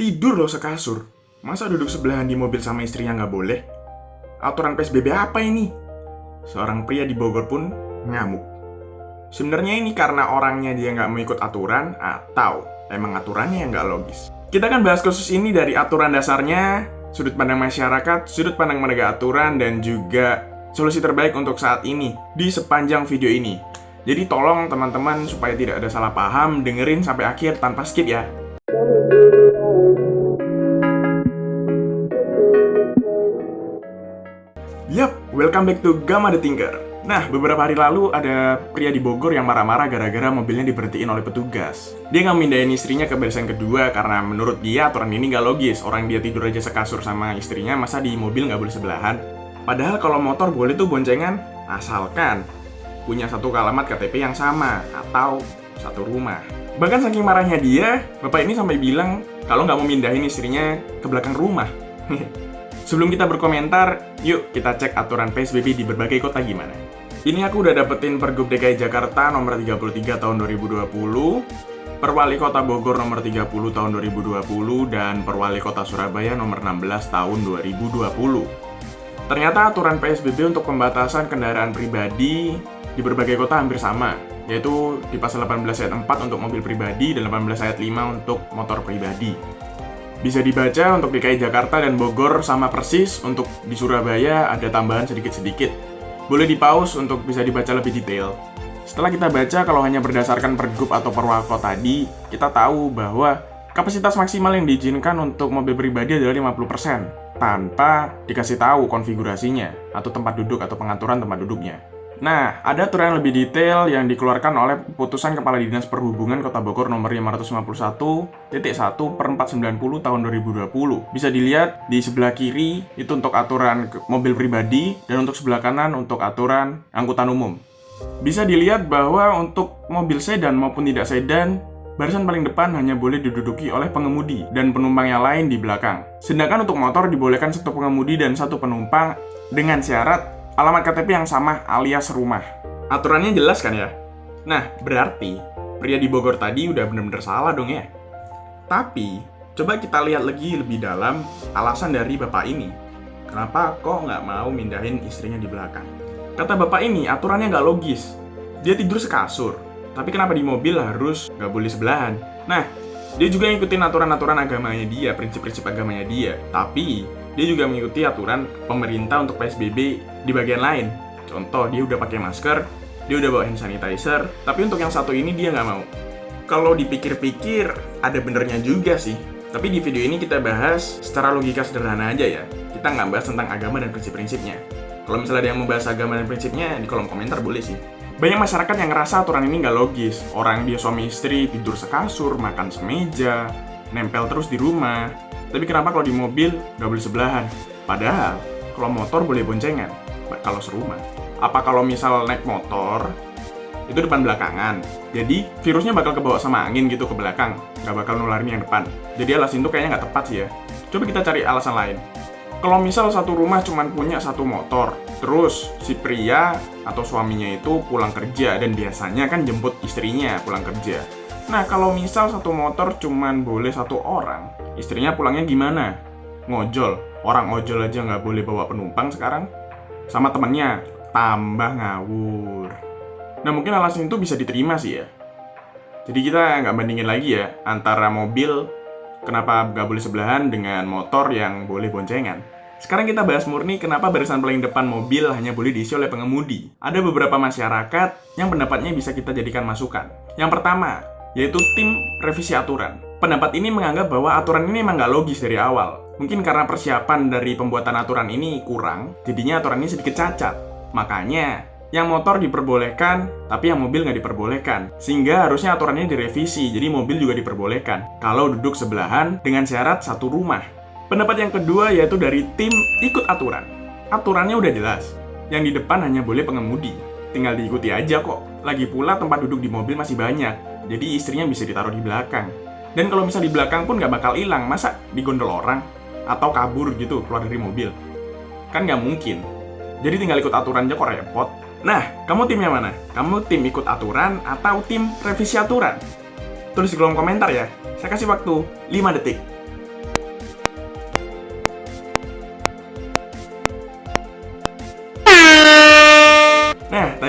Tidur loh sekasur. Masa duduk sebelahan di mobil sama istrinya nggak boleh? Aturan PSBB apa ini? Seorang pria di Bogor pun ngamuk. Sebenarnya ini karena orangnya dia nggak mau ikut aturan atau emang aturannya yang nggak logis. Kita akan bahas kasus ini dari aturan dasarnya, sudut pandang masyarakat, sudut pandang penegak aturan, dan juga solusi terbaik untuk saat ini di sepanjang video ini. Jadi tolong teman-teman supaya tidak ada salah paham, dengerin sampai akhir tanpa skip ya. Yap, welcome back to Gamma the Thinker. Nah, beberapa hari lalu ada pria di Bogor yang marah-marah gara-gara mobilnya diberhentiin oleh petugas. Dia nggak mindahin istrinya ke barisan kedua karena menurut dia aturan ini nggak logis. Orang dia tidur aja sekasur sama istrinya, masa di mobil nggak boleh sebelahan? Padahal kalau motor boleh tuh boncengan, asalkan punya satu alamat KTP yang sama atau satu rumah. Bahkan saking marahnya dia, bapak ini sampai bilang kalau nggak mau mindahin istrinya ke belakang rumah. Sebelum kita berkomentar, yuk kita cek aturan PSBB di berbagai kota gimana. Ini aku udah dapetin Pergub DKI Jakarta nomor 33 tahun 2020, Perwali Kota Bogor nomor 30 tahun 2020, dan Perwali Kota Surabaya nomor 16 tahun 2020. Ternyata aturan PSBB untuk pembatasan kendaraan pribadi di berbagai kota hampir sama, yaitu di pasal 18 ayat 4 untuk mobil pribadi dan 18 ayat 5 untuk motor pribadi. Bisa dibaca untuk DKI Jakarta dan Bogor sama persis, untuk di Surabaya ada tambahan sedikit-sedikit. Boleh di-pause untuk bisa dibaca lebih detail. Setelah kita baca, kalau hanya berdasarkan Pergub atau Perwako tadi, kita tahu bahwa kapasitas maksimal yang diizinkan untuk mobil pribadi adalah 50%, tanpa dikasih tahu konfigurasinya, atau tempat duduk atau pengaturan tempat duduknya. Nah, ada aturan yang lebih detail yang dikeluarkan oleh Putusan Kepala Dinas Perhubungan Kota Bogor nomor 551.1/490 tahun 2020. Bisa dilihat di sebelah kiri itu untuk aturan mobil pribadi dan untuk sebelah kanan untuk aturan angkutan umum. Bisa dilihat bahwa untuk mobil sedan maupun tidak sedan, barisan paling depan hanya boleh diduduki oleh pengemudi dan penumpang yang lain di belakang. Sedangkan untuk motor dibolehkan satu pengemudi dan satu penumpang dengan syarat alamat KTP yang sama alias rumah. Aturannya jelas kan ya? Nah, berarti pria di Bogor tadi udah bener-bener salah dong ya? Tapi, coba kita lihat lagi lebih dalam alasan dari bapak ini. Kenapa kok nggak mau mindahin istrinya di belakang? Kata bapak ini, aturannya nggak logis. Dia tidur sekasur, tapi kenapa di mobil harus nggak boleh sebelahan? Nah, dia juga ngikutin aturan-aturan agamanya dia, prinsip-prinsip agamanya dia. Tapi, dia juga mengikuti aturan pemerintah untuk PSBB di bagian lain. Contoh, dia udah pakai masker, dia udah bawa hand sanitizer, tapi untuk yang satu ini dia nggak mau. Kalau dipikir-pikir, ada benernya juga sih. Tapi di video ini kita bahas secara logika sederhana aja ya. Kita nggak bahas tentang agama dan prinsip-prinsipnya. Kalau misalnya ada yang membahas agama dan prinsipnya, di kolom komentar boleh sih. Banyak masyarakat yang ngerasa aturan ini nggak logis. Orang dia suami istri, tidur sekasur, makan semeja, nempel terus di rumah. Tapi kenapa kalau di mobil nggak boleh sebelahan? Padahal, kalau motor boleh boncengan, kalau serumah. Apa kalau misal naik motor, itu depan belakangan. Jadi, virusnya bakal kebawa sama angin gitu ke belakang. Nggak bakal nularin yang depan. Jadi alasan itu kayaknya nggak tepat sih ya. Coba kita cari alasan lain. Kalau misal satu rumah cuma punya satu motor, terus si pria atau suaminya itu pulang kerja, dan biasanya kan jemput istrinya pulang kerja. Nah, kalau misal satu motor cuman boleh satu orang, istrinya pulangnya gimana? Ngojol. Orang ojol aja nggak boleh bawa penumpang sekarang. Sama temennya, tambah ngawur. Nah, mungkin alasan itu bisa diterima sih ya. Jadi kita nggak bandingin lagi ya antara mobil kenapa nggak boleh sebelahan dengan motor yang boleh boncengan. Sekarang kita bahas murni kenapa barisan paling depan mobil hanya boleh diisi oleh pengemudi. Ada beberapa masyarakat yang pendapatnya bisa kita jadikan masukan. Yang pertama, yaitu tim revisi aturan. Pendapat ini menganggap bahwa aturan ini memang nggak logis dari awal. Mungkin karena persiapan dari pembuatan aturan ini kurang, jadinya aturan ini sedikit cacat. Makanya, yang motor diperbolehkan, tapi yang mobil nggak diperbolehkan. Sehingga harusnya aturannya direvisi, jadi mobil juga diperbolehkan. Kalau duduk sebelahan dengan syarat satu rumah. Pendapat yang kedua yaitu dari tim ikut aturan. Aturannya udah jelas, yang di depan hanya boleh pengemudi. Tinggal diikuti aja kok. Lagi pula tempat duduk di mobil masih banyak, jadi istrinya bisa ditaruh di belakang. Dan kalau misal di belakang pun nggak bakal hilang, masa digondol orang? Atau kabur gitu keluar dari mobil? Kan nggak mungkin. Jadi tinggal ikut aturan aja kok repot. Nah, kamu timnya mana? Kamu tim ikut aturan atau tim revisi aturan? Tulis di kolom komentar ya. Saya kasih waktu 5 detik.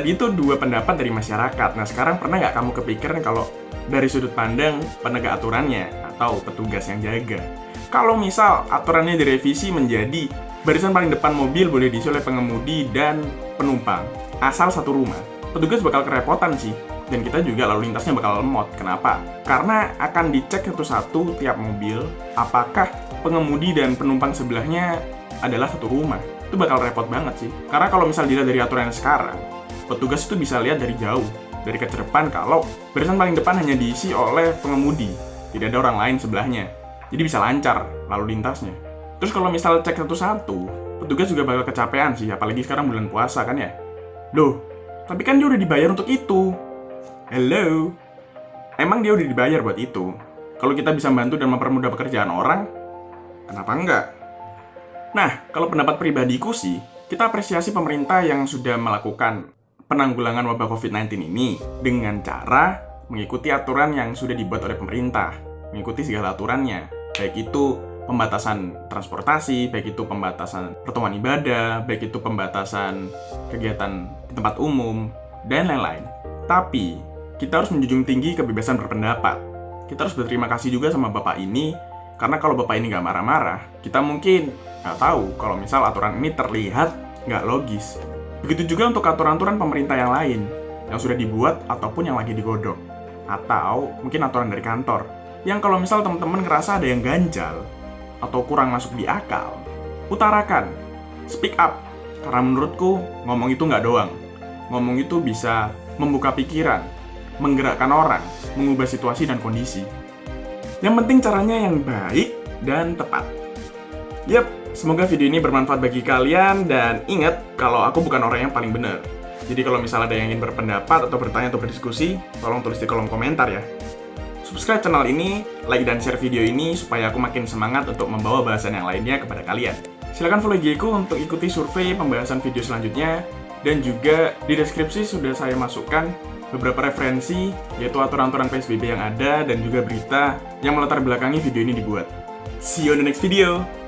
tadi itu dua pendapat dari masyarakat. Nah, sekarang pernah nggak kamu kepikiran kalau dari sudut pandang penegak aturannya atau petugas yang jaga? Kalau misal aturannya direvisi menjadi barisan paling depan mobil boleh diisi oleh pengemudi dan penumpang, asal satu rumah, petugas bakal kerepotan sih. Dan kita juga lalu lintasnya bakal lemot. Kenapa? Karena akan dicek satu-satu tiap mobil, apakah pengemudi dan penumpang sebelahnya adalah satu rumah. Itu bakal repot banget sih. Karena kalau misal dilihat dari aturan sekarang, petugas itu bisa lihat dari jauh, dari kaca depan, kalau barisan paling depan hanya diisi oleh pengemudi, tidak ada orang lain sebelahnya. Jadi bisa lancar lalu lintasnya. Terus kalau misal cek satu-satu, petugas juga bakal kecapean sih, apalagi sekarang bulan puasa kan ya. Loh, tapi kan dia udah dibayar untuk itu. Hello, emang dia udah dibayar buat itu? Kalau kita bisa membantu dan mempermudah pekerjaan orang, kenapa enggak? Nah, kalau pendapat pribadiku sih, kita apresiasi pemerintah yang sudah melakukan penanggulangan wabah COVID-19 ini dengan cara mengikuti aturan yang sudah dibuat oleh pemerintah, mengikuti segala aturannya, baik itu pembatasan transportasi, baik itu pembatasan pertemuan ibadah, baik itu pembatasan kegiatan di tempat umum, dan lain-lain. Tapi kita harus menjunjung tinggi kebebasan berpendapat. Kita harus berterima kasih juga sama Bapak ini, karena kalau Bapak ini nggak marah-marah, kita mungkin nggak tahu kalau misal aturan ini terlihat nggak logis. Begitu juga untuk aturan-aturan pemerintah yang lain, yang sudah dibuat ataupun yang lagi digodok. Atau mungkin aturan dari kantor, yang kalau misal teman-teman ngerasa ada yang ganjal, atau kurang masuk di akal, utarakan, speak up. Karena menurutku, ngomong itu nggak doang. Ngomong itu bisa membuka pikiran, menggerakkan orang, mengubah situasi dan kondisi. Yang penting caranya yang baik dan tepat. Yap, semoga video ini bermanfaat bagi kalian, dan ingat kalau aku bukan orang yang paling benar. Jadi kalau misalnya ada yang ingin berpendapat atau bertanya atau berdiskusi, tolong tulis di kolom komentar ya. Subscribe channel ini, like dan share video ini supaya aku makin semangat untuk membawa bahasan yang lainnya kepada kalian. Silahkan follow IG ku untuk ikuti survei pembahasan video selanjutnya, dan juga di deskripsi sudah saya masukkan beberapa referensi, yaitu aturan-aturan PSBB yang ada dan juga berita yang melatar belakangi video ini dibuat. See you on the next video!